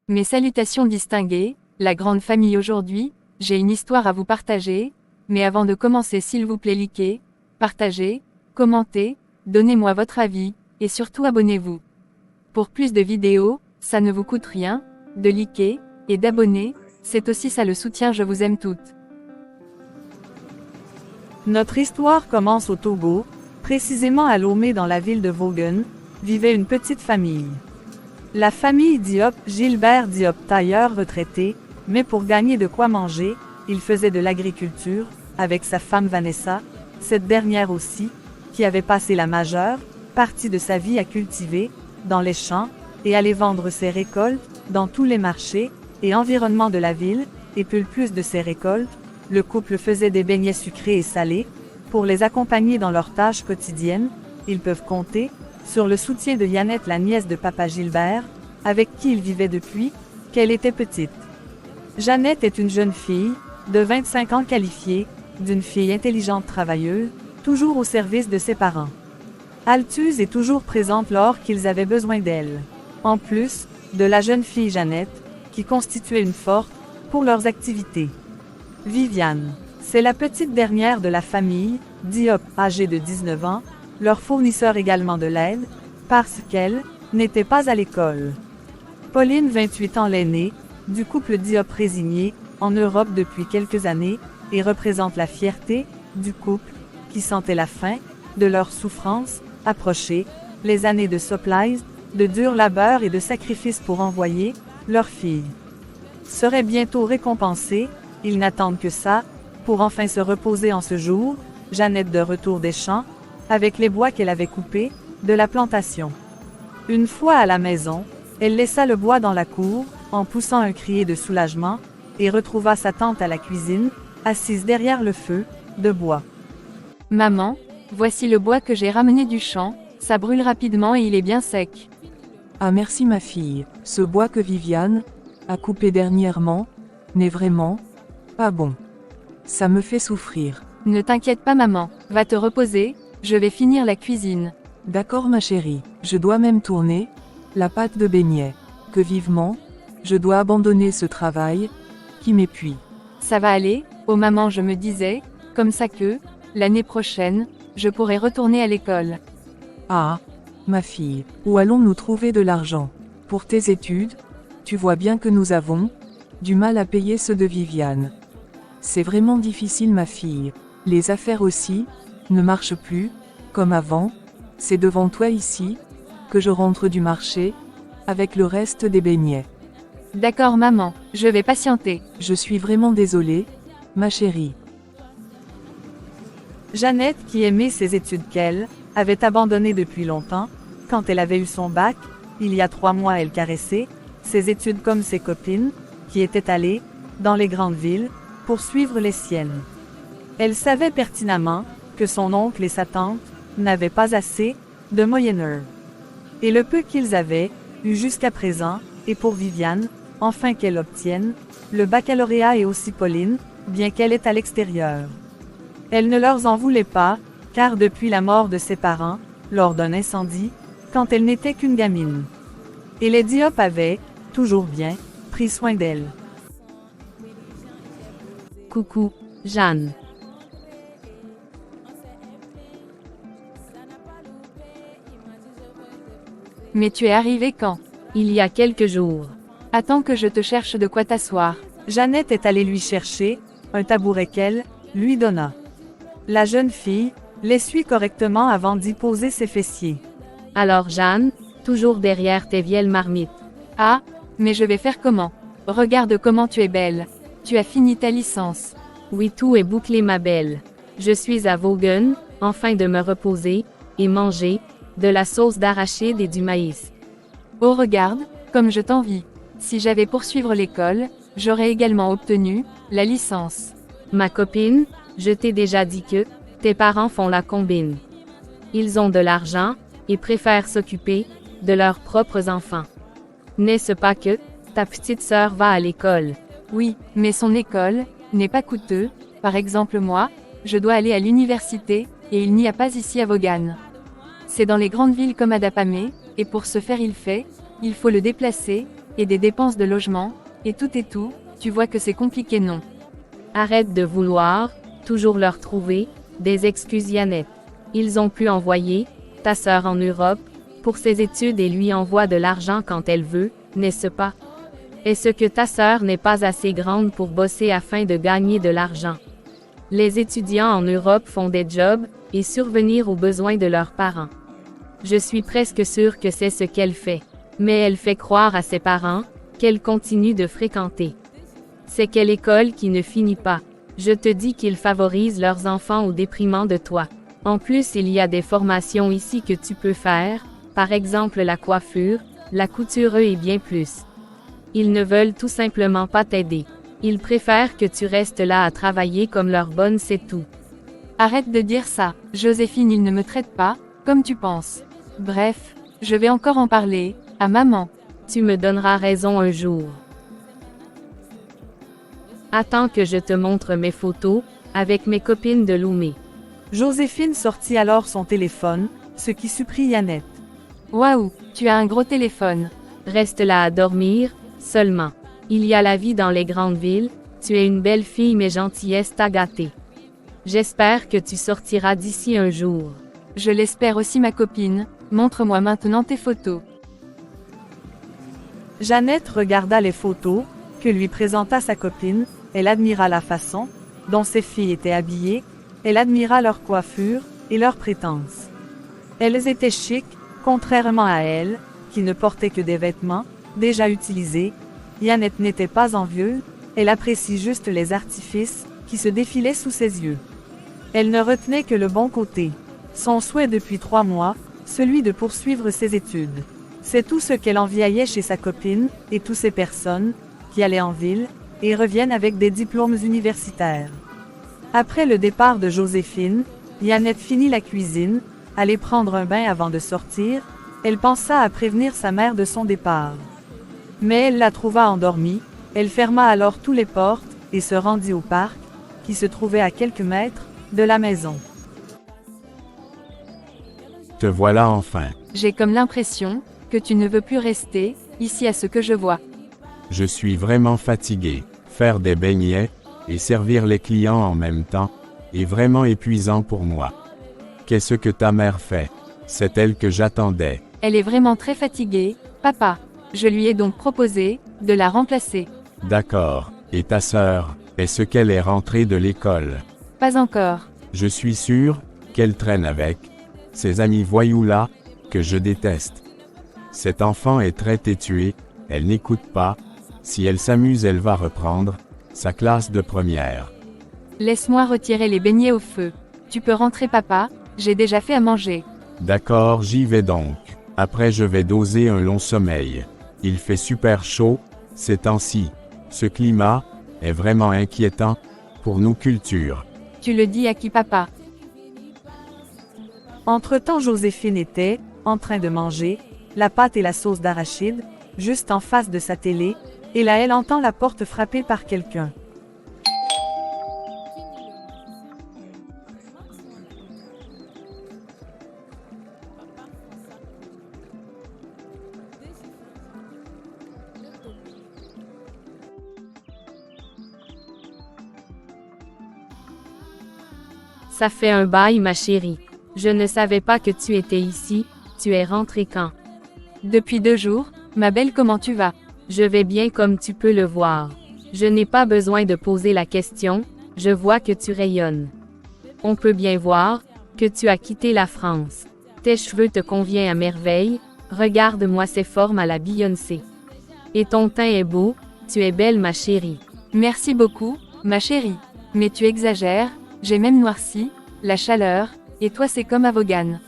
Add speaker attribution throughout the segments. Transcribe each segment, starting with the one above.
Speaker 1: Mes salutations distinguées, la grande famille aujourd'hui, j'ai une histoire à vous partager, mais avant de commencer s'il vous plaît likez, partagez, commentez, donnez-moi votre avis, et surtout abonnez-vous. Pour plus de vidéos, ça ne vous coûte rien, de liker, et d'abonner, c'est aussi ça le soutien je vous aime toutes.
Speaker 2: Notre histoire commence au Togo, précisément à Lomé dans la ville de Vaughan, vivait une petite famille. La famille Diop, Gilbert Diop tailleur retraité, mais pour gagner de quoi manger, il faisait de l'agriculture, avec sa femme Vanessa, cette dernière aussi, qui avait passé la majeure partie de sa vie à cultiver, dans les champs, et aller vendre ses récoltes, dans tous les marchés, et environnements de la ville, et plus de ses récoltes, le couple faisait des beignets sucrés et salés, pour les accompagner dans leurs tâches quotidiennes, ils peuvent compter sur le soutien de Yannette la nièce de papa Gilbert, avec qui ils vivaient depuis qu'elle était petite. Jeannette est une jeune fille, de 25 ans qualifiée, d'une fille intelligente travailleuse, toujours au service de ses parents. Altuse est toujours présente lors qu'ils avaient besoin d'elle. En plus de la jeune fille Jeannette, qui constituait une force pour leurs activités. Viviane, c'est la petite dernière de la famille, Diop, âgée de 19 ans, leur fournisseur également de l'aide, parce qu'elle n'était pas à l'école. Pauline, 28 ans l'aînée, du couple Diop résigné, en Europe depuis quelques années, et représente la fierté du couple, qui sentait la fin de leur souffrance approcher, les années de supplies, de dur labeur et de sacrifices pour envoyer leur fille. Seraient bientôt récompensés, ils n'attendent que ça, pour enfin se reposer en ce jour, Jeannette de retour des champs, avec les bois qu'elle avait coupés, de la plantation. Une fois à la maison, elle laissa le bois dans la cour, en poussant un cri de soulagement, et retrouva sa tante à la cuisine, assise derrière le feu, de bois.
Speaker 1: Maman, voici le bois que j'ai ramené du champ, ça brûle rapidement et il est bien sec.
Speaker 3: Ah merci ma fille, ce bois que Viviane a coupé dernièrement, n'est vraiment pas bon. Ça me fait souffrir.
Speaker 1: Ne t'inquiète pas maman, va te reposer, je vais finir la cuisine.
Speaker 3: D'accord ma chérie, je dois même tourner la pâte de beignet. Que vivement, je dois abandonner ce travail qui m'épuise.
Speaker 1: Ça va aller, oh maman je me disais, comme ça que, l'année prochaine, je pourrai retourner à l'école.
Speaker 3: Ah, ma fille, où allons-nous trouver de l'argent pour tes études? Tu vois bien que nous avons du mal à payer ceux de Viviane. C'est vraiment difficile ma fille. Les affaires aussi ne marchent plus comme avant. C'est devant toi ici que je rentre du marché avec le reste des beignets.
Speaker 1: D'accord maman, je vais patienter.
Speaker 3: Je suis vraiment désolée, ma chérie.
Speaker 2: Jeannette, qui aimait ses études qu'elle avait abandonnées depuis longtemps, quand elle avait eu son bac, il y a 3 mois elle caressait ses études comme ses copines, qui étaient allées dans les grandes villes pour suivre les siennes. Elle savait pertinemment que son oncle et sa tante n'avaient pas assez de moyenneurs. Et le peu qu'ils avaient eu jusqu'à présent, et pour Viviane, enfin qu'elle obtienne le baccalauréat et aussi Pauline, bien qu'elle est à l'extérieur. Elle ne leur en voulait pas, car depuis la mort de ses parents, lors d'un incendie, quand elle n'était qu'une gamine. Et les Diop avaient, toujours bien, pris soin d'elle.
Speaker 4: Coucou, Jeanne.
Speaker 1: Mais tu es arrivée quand?
Speaker 4: Il y a quelques jours.
Speaker 1: Attends que je te cherche de quoi t'asseoir.
Speaker 2: Jeannette est allée lui chercher un tabouret qu'elle lui donna. La jeune fille l'essuie correctement avant d'y poser ses fessiers.
Speaker 4: Alors Jeanne, toujours derrière tes vieilles marmites.
Speaker 1: Ah, mais je vais faire comment? Regarde comment tu es belle. Tu as fini ta licence.
Speaker 4: Oui, tout est bouclé ma belle. Je suis à Vaughan, enfin de me reposer, et manger de la sauce d'arachide et du maïs.
Speaker 1: Oh regarde, comme je t'envie. Si j'avais poursuivre l'école, j'aurais également obtenu la licence.
Speaker 4: Ma copine, je t'ai déjà dit que tes parents font la combine. Ils ont de l'argent et préfèrent s'occuper de leurs propres enfants. N'est-ce pas que ta petite sœur va à l'école?
Speaker 1: Oui, mais son école n'est pas coûteux. Par exemple moi, je dois aller à l'université, et il n'y a pas ici à Vaughan. C'est dans les grandes villes comme à Dapamé, et pour ce faire il faut le déplacer, et des dépenses de logement, et tout, tu vois que c'est compliqué non.
Speaker 4: Arrête de vouloir, toujours leur trouver, des excuses Yannette. Ils ont pu envoyer, ta sœur en Europe, pour ses études et lui envoie de l'argent quand elle veut, n'est-ce pas? Est-ce que ta sœur n'est pas assez grande pour bosser afin de gagner de l'argent? Les étudiants en Europe font des jobs, et survenir aux besoins de leurs parents. Je suis presque sûre que c'est ce qu'elle fait. Mais elle fait croire à ses parents, qu'elle continue de fréquenter. C'est quelle école qui ne finit pas. Je te dis qu'ils favorisent leurs enfants au détriment de toi. En plus il y a des formations ici que tu peux faire, par exemple la coiffure, la couture et bien plus. Ils ne veulent tout simplement pas t'aider. Ils préfèrent que tu restes là à travailler comme leur bonne, c'est tout.
Speaker 1: Arrête de dire ça, Joséphine, ils ne me traitent pas, comme tu penses. Bref, je vais encore en parler, à maman.
Speaker 4: Tu me donneras raison un jour. Attends que je te montre mes photos, avec mes copines de Lomé.
Speaker 2: Joséphine sortit alors son téléphone, ce qui surprit Yannette.
Speaker 1: Waouh, tu as un gros téléphone.
Speaker 4: Reste là à dormir, seulement. Il y a la vie dans les grandes villes, tu es une belle fille mais gentillesse t'a gâtée. J'espère que tu sortiras d'ici un jour.
Speaker 1: Je l'espère aussi ma copine, montre-moi maintenant tes photos.
Speaker 2: Jeannette regarda les photos, que lui présenta sa copine, elle admira la façon, dont ses filles étaient habillées, elle admira leur coiffure, et leur prétense. Elles étaient chics, contrairement à elle, qui ne portait que des vêtements, déjà utilisés. Yannette n'était pas envieuse, elle apprécie juste les artifices, qui se défilaient sous ses yeux. Elle ne retenait que le bon côté. Son souhait depuis 3 mois, celui de poursuivre ses études. C'est tout ce qu'elle enviait chez sa copine, et toutes ces personnes, qui allaient en ville, et reviennent avec des diplômes universitaires. Après le départ de Joséphine, Yannette finit la cuisine, allait prendre un bain avant de sortir, elle pensa à prévenir sa mère de son départ. Mais elle la trouva endormie, elle ferma alors toutes les portes, et se rendit au parc, qui se trouvait à quelques mètres de la maison.
Speaker 5: Te voilà enfin.
Speaker 1: J'ai comme l'impression que tu ne veux plus rester ici à ce que je vois.
Speaker 5: Je suis vraiment fatigué. Faire des beignets et servir les clients en même temps est vraiment épuisant pour moi. Qu'est-ce que ta mère fait? C'est elle que j'attendais.
Speaker 1: Elle est vraiment très fatiguée, papa. Je lui ai donc proposé de la remplacer.
Speaker 5: D'accord. Et ta sœur, est-ce qu'elle est rentrée de l'école?
Speaker 1: Pas encore.
Speaker 5: Je suis sûr qu'elle traîne avec ces amis voyous-là, que je déteste. Cet enfant est très têtue, elle n'écoute pas. Si elle s'amuse, elle va reprendre sa classe de première.
Speaker 1: Laisse-moi retirer les beignets au feu. Tu peux rentrer papa, j'ai déjà fait à manger.
Speaker 5: D'accord, j'y vais donc. Après je vais doser un long sommeil. Il fait super chaud, ces temps-ci. Ce climat est vraiment inquiétant pour nos cultures.
Speaker 1: Tu le dis à qui papa?
Speaker 2: Entre-temps, Joséphine était, en train de manger, la pâte et la sauce d'arachide, juste en face de sa télé, et là elle entend la porte frappée par quelqu'un.
Speaker 4: Ça fait un bail ma chérie. Je ne savais pas que tu étais ici, tu es rentrée quand?
Speaker 1: Depuis 2 jours, ma belle, comment tu vas?
Speaker 4: Je vais bien comme tu peux le voir. Je n'ai pas besoin de poser la question, je vois que tu rayonnes. On peut bien voir que tu as quitté la France. Tes cheveux te conviennent à merveille, regarde-moi ces formes à la Beyoncé. Et ton teint est beau, tu es belle ma chérie.
Speaker 1: Merci beaucoup, ma chérie. Mais tu exagères, j'ai même noirci, la chaleur, et toi c'est comme à Vaughan.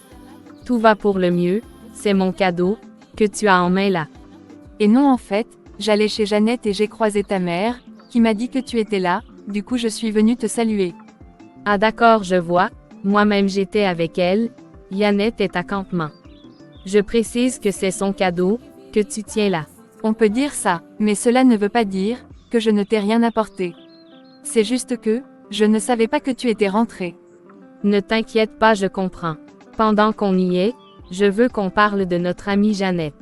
Speaker 4: Tout va pour le mieux, c'est mon cadeau, que tu as en main là.
Speaker 1: Et non en fait, j'allais chez Jeannette et j'ai croisé ta mère, qui m'a dit que tu étais là, du coup je suis venue te saluer.
Speaker 4: Ah d'accord je vois, moi-même j'étais avec elle, Yannette est à campement. Je précise que c'est son cadeau, que tu tiens là.
Speaker 1: On peut dire ça, mais cela ne veut pas dire que je ne t'ai rien apporté. C'est juste que, je ne savais pas que tu étais rentrée.
Speaker 4: Ne t'inquiète pas, je comprends. Pendant qu'on y est, je veux qu'on parle de notre amie Jeannette.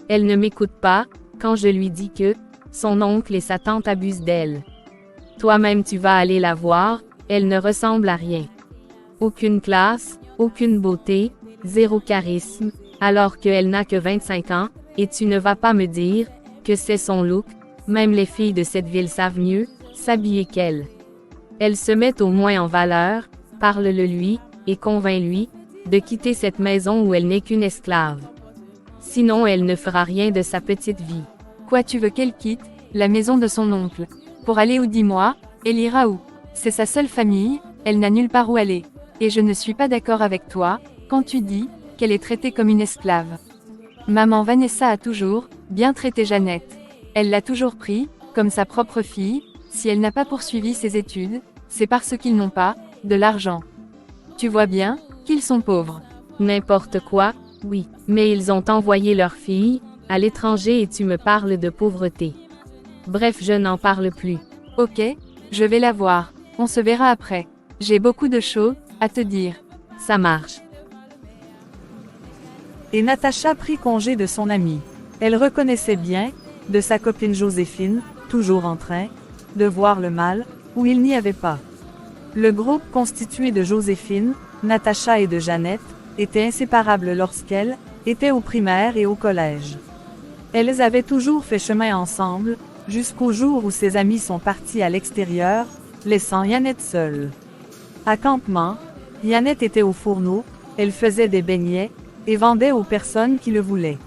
Speaker 4: Elle ne m'écoute pas, quand je lui dis que son oncle et sa tante abusent d'elle. Toi-même tu vas aller la voir, elle ne ressemble à rien. Aucune classe, aucune beauté, zéro charisme, alors qu'elle n'a que 25 ans, et tu ne vas pas me dire que c'est son look, même les filles de cette ville savent mieux s'habiller qu'elle. Elle se met au moins en valeur, parle-le lui, et convainc-lui de quitter cette maison où elle n'est qu'une esclave. Sinon elle ne fera rien de sa petite vie.
Speaker 1: Quoi, tu veux qu'elle quitte la maison de son oncle? Pour aller où, dis-moi? Elle ira où? C'est sa seule famille, elle n'a nulle part où aller. Et je ne suis pas d'accord avec toi quand tu dis qu'elle est traitée comme une esclave. Maman Vanessa a toujours bien traité Jeannette. Elle l'a toujours pris comme sa propre fille. Si elle n'a pas poursuivi ses études, c'est parce qu'ils n'ont pas de l'argent. Tu vois bien qu'ils sont pauvres.
Speaker 4: N'importe quoi, oui, mais ils ont envoyé leur fille à l'étranger et tu me parles de pauvreté. Bref, je n'en parle plus.
Speaker 1: Ok, je vais la voir. On se verra après. J'ai beaucoup de choses à te dire.
Speaker 4: Ça marche.
Speaker 2: Et Natacha prit congé de son amie. Elle reconnaissait bien, de sa copine Joséphine, toujours en train de voir le mal, où il n'y avait pas. Le groupe constitué de Joséphine, Natacha et de Jeannette, était inséparable lorsqu'elles étaient au primaire et au collège. Elles avaient toujours fait chemin ensemble, jusqu'au jour où ses amis sont partis à l'extérieur, laissant Jeannette seule. À campement, Jeannette était au fourneau, elle faisait des beignets, et vendait aux personnes qui le voulaient.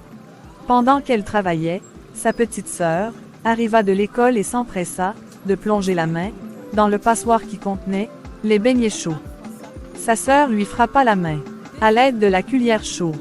Speaker 2: Pendant qu'elle travaillait, sa petite sœur arriva de l'école et s'empressa de plonger la main dans le passoire qui contenait les beignets chauds. Sa sœur lui frappa la main à l'aide de la cuillère chaude.